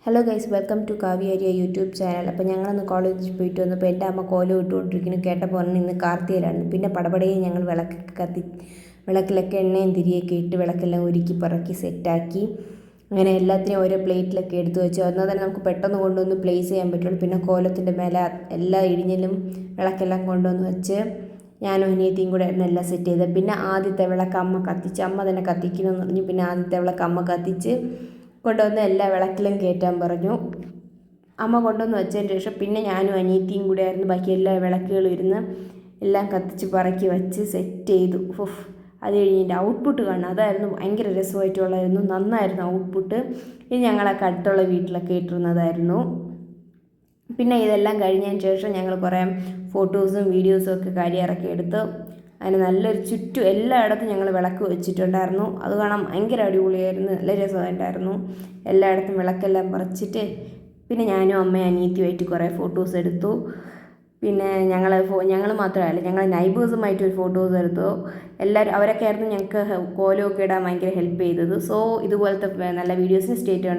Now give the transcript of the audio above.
Hello guys, welcome to Kavyariya YouTube channel. അപ്പോൾ ഞങ്ങളൊന്ന് കോളേജിൽ പോയിട്ട് വന്നപ്പോൾ എൻ്റെ അമ്മ കോലം ഇട്ടുകൊണ്ടിരിക്കുന്നു കേട്ടപ്പോൾ ഇന്ന് കാർത്തികയിലാണ്. പിന്നെ പടപടയും ഞങ്ങൾ വിളക്കിലൊക്കെ എണ്ണയും തിരിയൊക്കെ ഇട്ട് വിളക്കെല്ലാം ഒരുക്കി പറക്കി സെറ്റാക്കി. അങ്ങനെ എല്ലാത്തിനെയും ഓരോ പ്ലേറ്റിലൊക്കെ എടുത്ത് വെച്ചു. എന്നാൽ തന്നെ നമുക്ക് പെട്ടെന്ന് കൊണ്ടുവന്ന് പ്ലേസ് ചെയ്യാൻ പറ്റുള്ളൂ. പിന്നെ കോലത്തിൻ്റെ മേലെ എല്ലാ ഇടിഞ്ഞിലും വിളക്കെല്ലാം കൊണ്ടുവന്ന് വെച്ച് ഞാനും അനിയത്തിയും കൂടെ എല്ലാം സെറ്റ് ചെയ്ത്. പിന്നെ ആദ്യത്തെ വിളക്ക് അമ്മ കത്തിച്ച്, അമ്മ തന്നെ കത്തിക്കണമെന്ന് പറഞ്ഞു. പിന്നെ ആദ്യത്തെ വിളക്ക് അമ്മ കത്തിച്ച് കൊണ്ടുവന്ന് എല്ലാ വിളക്കിലും കയറ്റാൻ പറഞ്ഞു. അമ്മ കൊണ്ടുവന്ന് വെച്ചതിന് ശേഷം പിന്നെ ഞാനും അനിയത്തിയും കൂടെ ആയിരുന്നു ബാക്കി എല്ലാ വിളക്കുകളും ഇരുന്ന് എല്ലാം കത്തിച്ച് പറക്കി വെച്ച് സെറ്റ് ചെയ്തു. അത് കഴിഞ്ഞ് എൻ്റെ ഔട്ട്പുട്ട് കാണണം, അതായിരുന്നു ഭയങ്കര രസമായിട്ടുള്ളായിരുന്നു. നന്നായിരുന്നു ഔട്ട്പുട്ട്. ഇത് ഞങ്ങളൊക്കെ അടുത്തുള്ള വീട്ടിലൊക്കെ ഇട്ടിരുന്നതായിരുന്നു. പിന്നെ ഇതെല്ലാം കഴിഞ്ഞതിന് ശേഷം ഞങ്ങൾ കുറേ ഫോട്ടോസും വീഡിയോസും ഒക്കെ കരിയറൊക്കെ എടുത്ത് അതിന് നല്ലൊരു ചുറ്റും എല്ലായിടത്തും ഞങ്ങൾ വിളക്ക് വെച്ചിട്ടുണ്ടായിരുന്നു. അത് കാണാൻ ഭയങ്കര അടിപൊളിയായിരുന്നു, നല്ല രസമുണ്ടായിരുന്നു. എല്ലായിടത്തും വിളക്കെല്ലാം പറിച്ചിട്ട് പിന്നെ ഞാനും അമ്മയും അനിയത്തിയുമായിട്ട് കുറേ ഫോട്ടോസ് എടുത്തു. പിന്നെ ഞങ്ങൾ മാത്രമല്ല, ഞങ്ങൾ നൈബേഴ്സുമായിട്ട് ഒരു ഫോട്ടോസ് എടുത്തു. എല്ലാവരും അവരൊക്കെ ആയിരുന്നു ഞങ്ങൾക്ക് കോലമൊക്കെ ഇടാൻ ഭയങ്കര ഹെൽപ്പ് ചെയ്തത്. സോ ഇതുപോലത്തെ നല്ല വീഡിയോസിന് സ്റ്റേ ട്യൂൺഡ്.